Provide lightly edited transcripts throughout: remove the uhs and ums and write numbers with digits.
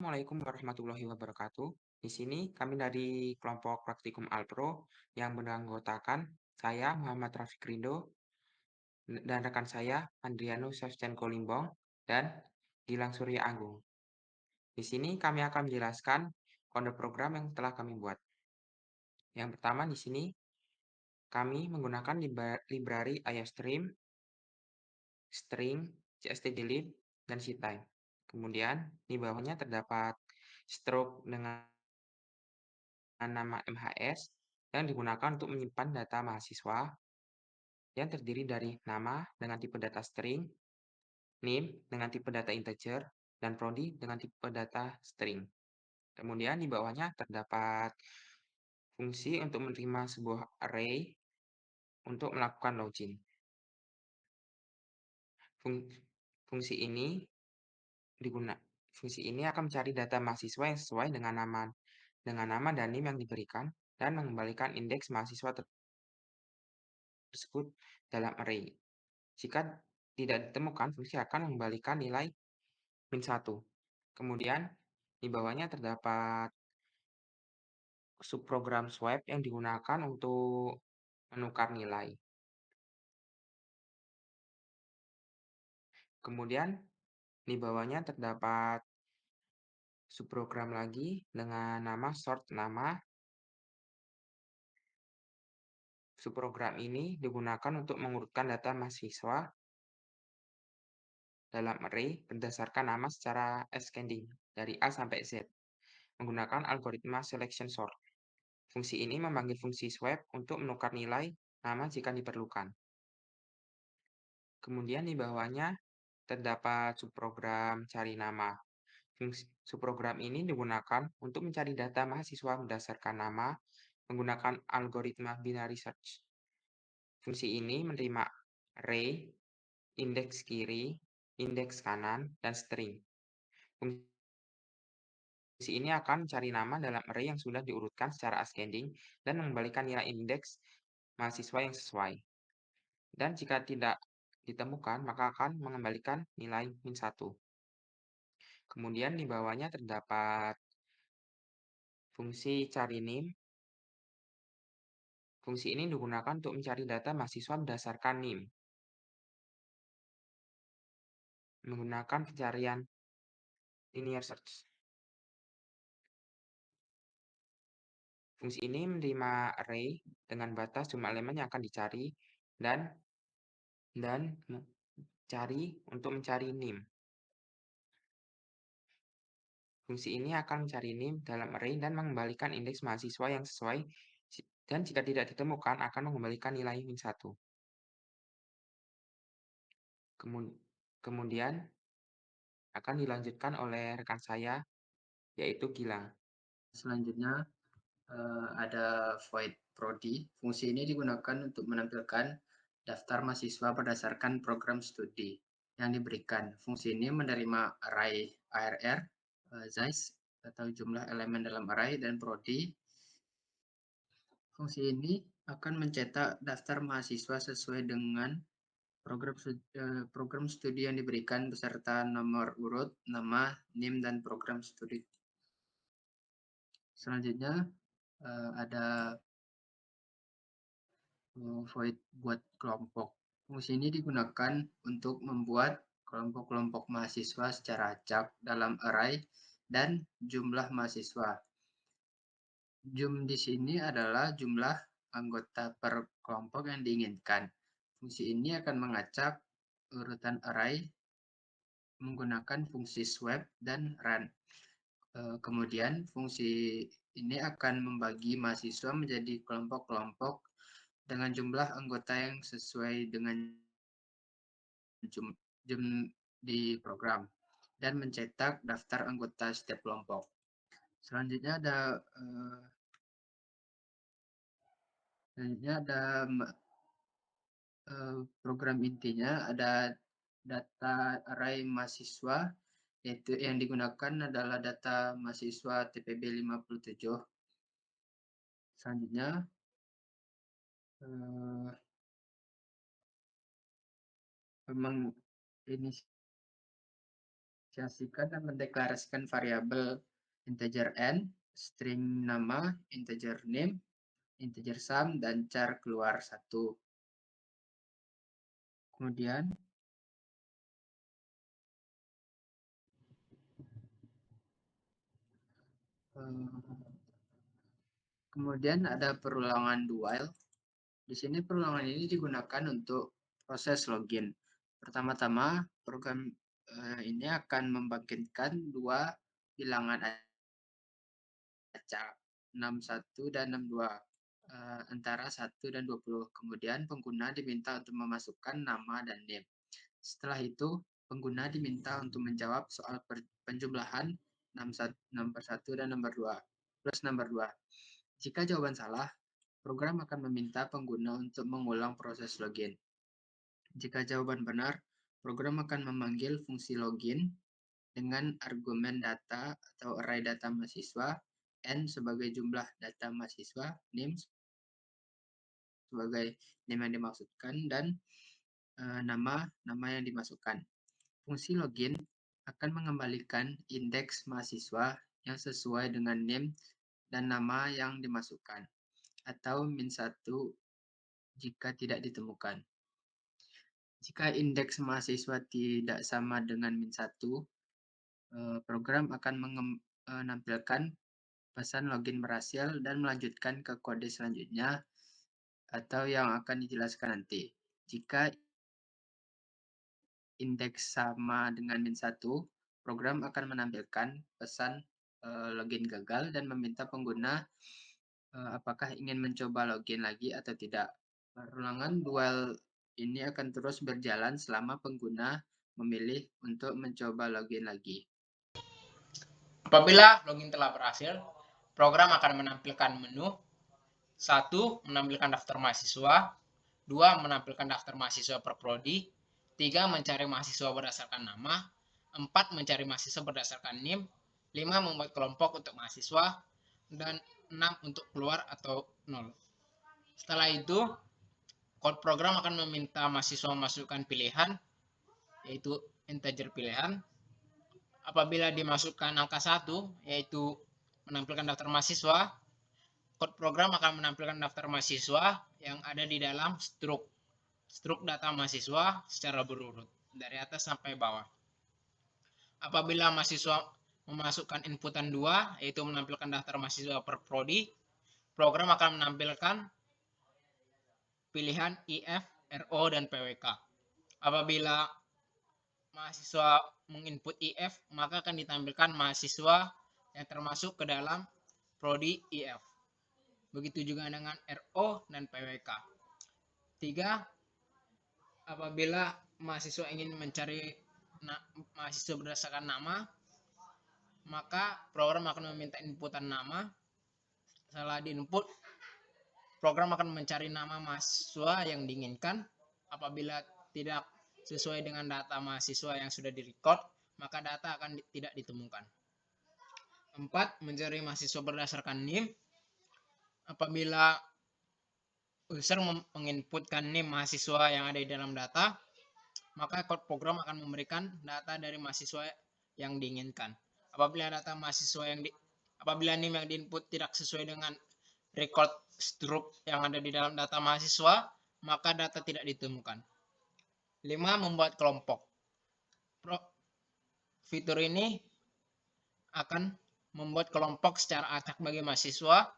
Assalamualaikum warahmatullahi wabarakatuh. Di sini kami dari kelompok Praktikum Alpro yang beranggotakan saya Muhammad Rafiq Rido dan rekan saya Andrianus Shevchenko Limbong dan Gilang Surya Agung. Di sini kami akan menjelaskan kode program yang telah kami buat. Yang pertama di sini kami menggunakan library IOStream, string, cstdelete, dan ctime. Kemudian di bawahnya terdapat stroke dengan nama MHS yang digunakan untuk menyimpan data mahasiswa yang terdiri dari nama dengan tipe data string, name dengan tipe data integer, dan prodi dengan tipe data string. Kemudian di bawahnya terdapat fungsi untuk menerima sebuah array untuk melakukan login. Fungsi ini akan mencari data mahasiswa yang sesuai dengan nama dan NIM yang diberikan dan mengembalikan indeks mahasiswa tersebut dalam array. Jika tidak ditemukan, fungsi akan mengembalikan nilai -1. Kemudian di bawahnya terdapat subprogram swipe yang digunakan untuk menukar nilai. Kemudian di bawahnya terdapat subprogram lagi dengan nama sort nama. Subprogram ini digunakan untuk mengurutkan data mahasiswa dalam array berdasarkan nama secara ascending dari A sampai Z menggunakan algoritma selection sort. Fungsi ini memanggil fungsi swipe untuk menukar nilai nama jika diperlukan. Kemudian di bawahnya terdapat subprogram cari nama. Subprogram ini digunakan untuk mencari data mahasiswa berdasarkan nama menggunakan algoritma binary search. Fungsi ini menerima array, indeks kiri, indeks kanan, dan string. Fungsi ini akan mencari nama dalam array yang sudah diurutkan secara ascending dan mengembalikan nilai indeks mahasiswa yang sesuai. Dan jika tidak ditemukan, maka akan mengembalikan nilai -1. Kemudian di bawahnya terdapat fungsi cari NIM. Fungsi ini digunakan untuk mencari data mahasiswa berdasarkan NIM. Menggunakan pencarian linear search. Fungsi ini menerima array dengan batas jumlah elemen yang akan dicari dan cari untuk mencari NIM. Fungsi ini akan mencari NIM dalam array dan mengembalikan indeks mahasiswa yang sesuai dan jika tidak ditemukan akan mengembalikan nilai -1. Kemudian akan dilanjutkan oleh rekan saya, yaitu Gilang. Selanjutnya ada void prodi. Fungsi ini digunakan untuk menampilkan daftar mahasiswa berdasarkan program studi yang diberikan. Fungsi ini menerima array ARR, size atau jumlah elemen dalam array, dan prodi. Fungsi ini akan mencetak daftar mahasiswa sesuai dengan program studi yang diberikan beserta nomor urut, nama, NIM, dan program studi. Selanjutnya ada void buat kelompok. Fungsi ini digunakan untuk membuat kelompok-kelompok mahasiswa secara acak dalam array dan jumlah mahasiswa. Jum di sini adalah jumlah anggota per kelompok yang diinginkan. Fungsi ini akan mengacak urutan array menggunakan fungsi swipe dan run. Kemudian fungsi ini akan membagi mahasiswa menjadi kelompok-kelompok dengan jumlah anggota yang sesuai dengan jum di program dan mencetak daftar anggota setiap kelompok. Selanjutnya ada program intinya, ada data array mahasiswa, yaitu yang digunakan adalah data mahasiswa TPB 57. Selanjutnya memang Asosiasikan dan mendeklarasikan variabel integer n, string nama, integer name, integer sum, dan char keluar 1. Kemudian ada perulangan do while. Di sini perulangan ini digunakan untuk proses login. Pertama-tama, program ini akan membangkitkan dua bilangan acak 61 dan 62 antara 1 dan 20. Kemudian pengguna diminta untuk memasukkan nama dan name. Setelah itu, pengguna diminta untuk menjawab soal penjumlahan nomor 1 dan nomor 2 plus nomor 2. Jika jawaban salah, program akan meminta pengguna untuk mengulang proses login. Jika jawaban benar, program akan memanggil fungsi login dengan argumen data atau array data mahasiswa, n sebagai jumlah data mahasiswa, name sebagai name yang dimaksudkan, dan nama yang dimasukkan. Fungsi login akan mengembalikan indeks mahasiswa yang sesuai dengan name dan nama yang dimasukkan, atau min1 jika tidak ditemukan. Jika indeks mahasiswa tidak sama dengan min1, program akan menampilkan pesan login berhasil dan melanjutkan ke kode selanjutnya atau yang akan dijelaskan nanti. Jika indeks sama dengan min1, program akan menampilkan pesan login gagal dan meminta pengguna apakah ingin mencoba login lagi atau tidak. Perulangan dual ini akan terus berjalan selama pengguna memilih untuk mencoba login lagi. Apabila login telah berhasil, program akan menampilkan menu. 1. Menampilkan daftar mahasiswa. 2. Menampilkan daftar mahasiswa per prodi. 3. Mencari mahasiswa berdasarkan nama. 4. Mencari mahasiswa berdasarkan NIM. 5. Membuat kelompok untuk mahasiswa. Dan 6. Untuk keluar atau 0. Setelah itu, code program akan meminta mahasiswa memasukkan pilihan, yaitu integer pilihan. Apabila dimasukkan angka 1, yaitu menampilkan daftar mahasiswa, code program akan menampilkan daftar mahasiswa yang ada di dalam struk data mahasiswa secara berurut, dari atas sampai bawah. Apabila mahasiswa memasukkan inputan 2, yaitu menampilkan daftar mahasiswa per prodi, program akan menampilkan pilihan IF, RO, dan PWK. Apabila mahasiswa menginput IF, maka akan ditampilkan mahasiswa yang termasuk ke dalam prodi IF. Begitu juga dengan RO dan PWK. 3. Apabila mahasiswa ingin mencari mahasiswa berdasarkan nama, maka program akan meminta inputan nama. Setelah diinput, program akan mencari nama mahasiswa yang diinginkan. Apabila tidak sesuai dengan data mahasiswa yang sudah direcord, maka data akan tidak ditemukan. 4. Mencari mahasiswa berdasarkan NIM. Apabila user menginputkan NIM mahasiswa yang ada di dalam data, maka code program akan memberikan data dari mahasiswa yang diinginkan. Apabila NIM yang diinput tidak sesuai dengan record struk yang ada di dalam data mahasiswa, maka data tidak ditemukan. 5. Membuat kelompok. Fitur ini akan membuat kelompok secara acak bagi mahasiswa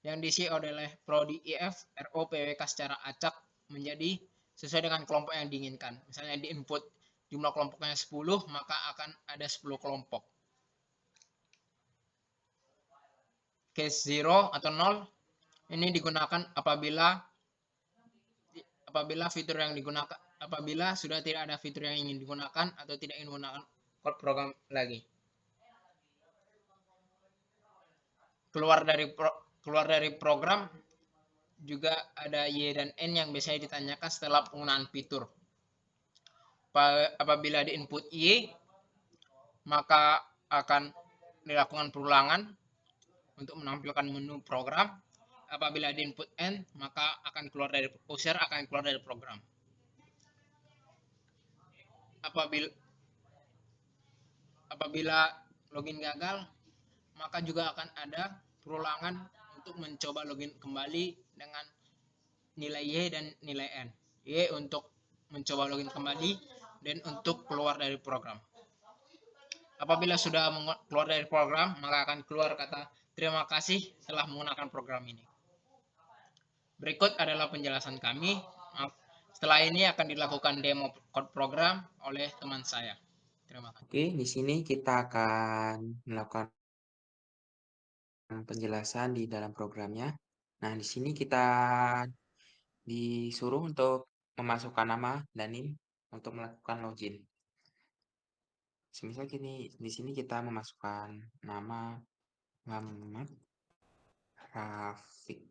yang diisi oleh prodi IF, RO, PWK secara acak menjadi sesuai dengan kelompok yang diinginkan. Misalnya di input jumlah kelompoknya 10, maka akan ada 10 kelompok. Case 0 atau 0 ini digunakan apabila sudah tidak ada fitur yang ingin digunakan atau tidak ingin menggunakan code program lagi. Keluar dari program juga ada Y dan N yang biasanya ditanyakan setelah penggunaan fitur. Apabila di input Y, maka akan dilakukan perulangan untuk menampilkan menu program. Apabila di input N, maka user akan keluar dari program. Apabila login gagal, maka juga akan ada perulangan untuk mencoba login kembali dengan nilai Y dan nilai N. Y untuk mencoba login kembali dan untuk keluar dari program. Apabila sudah keluar dari program, maka akan keluar kata terima kasih telah menggunakan program ini. Berikut adalah penjelasan kami. Setelah ini akan dilakukan demo code program oleh teman saya. Terima kasih. Oke, di sini kita akan melakukan penjelasan di dalam programnya. Nah, di sini kita disuruh untuk memasukkan nama dan NIM untuk melakukan login. Semisal gini, di sini kita memasukkan nama Muhammad Rafiq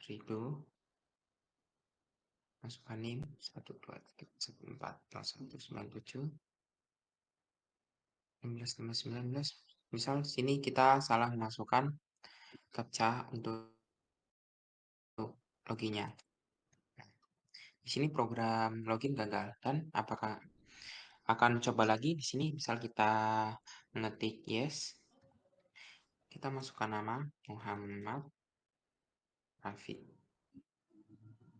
Ridho, masukkan NIM 123140197 16 Misal sini kita salah memasukkan captcha untuk loginnya. Di sini program login gagal dan apakah akan coba lagi di sini misal kita mengetik yes, kita masukkan nama Muhammad Rafiq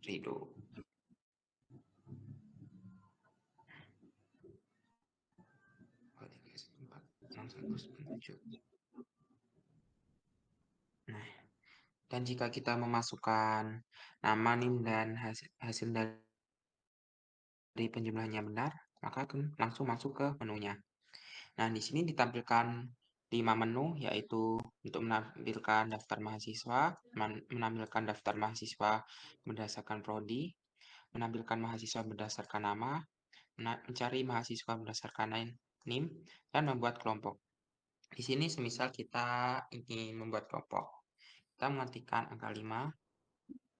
Ridho. Nah, dan jika kita memasukkan nama, NIM, dan hasil dari penjumlahannya benar, maka akan langsung masuk ke menunya. Nah, di sini ditampilkan 5 menu, yaitu untuk menampilkan daftar mahasiswa, menampilkan daftar mahasiswa berdasarkan prodi, menampilkan mahasiswa berdasarkan nama, mencari mahasiswa berdasarkan NIM, dan membuat kelompok. Di sini semisal kita ingin membuat kelompok, kita mengetikkan angka 5,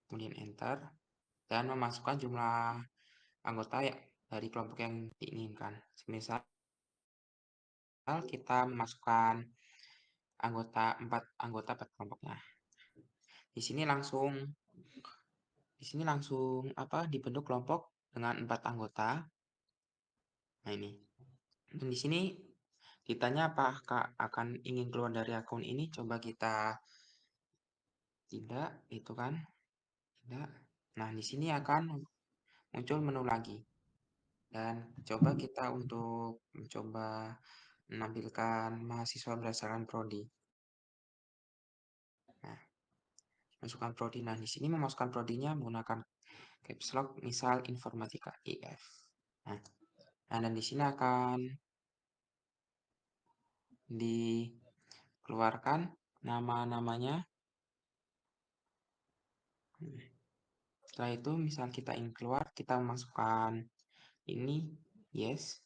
kemudian enter, dan memasukkan jumlah anggota dari kelompok yang diinginkan. Semisal kita memasukkan anggota 4 anggota pada kelompoknya. Di sini langsung dibentuk kelompok dengan 4 anggota. Nah, ini. Dan di sini ditanya apakah akan ingin keluar dari akun ini, coba kita tidak, itu kan? Tidak. Nah, di sini akan muncul menu lagi. Dan coba kita untuk mencoba menampilkan mahasiswa berdasarkan prodi. Nah, masukkan prodi. Nah, di sini memasukkan prodinya menggunakan caps lock, misal informatika IF. Nah, dan di sini akan dikeluarkan nama-namanya. Setelah itu, misal kita ingin keluar, kita masukkan ini, yes.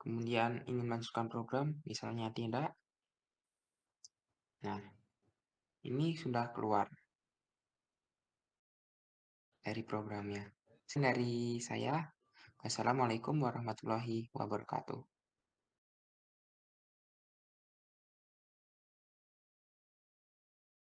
Kemudian ingin masukkan program, misalnya tidak. Nah, ini sudah keluar dari programnya. Dari saya, wassalamualaikum warahmatullahi wabarakatuh.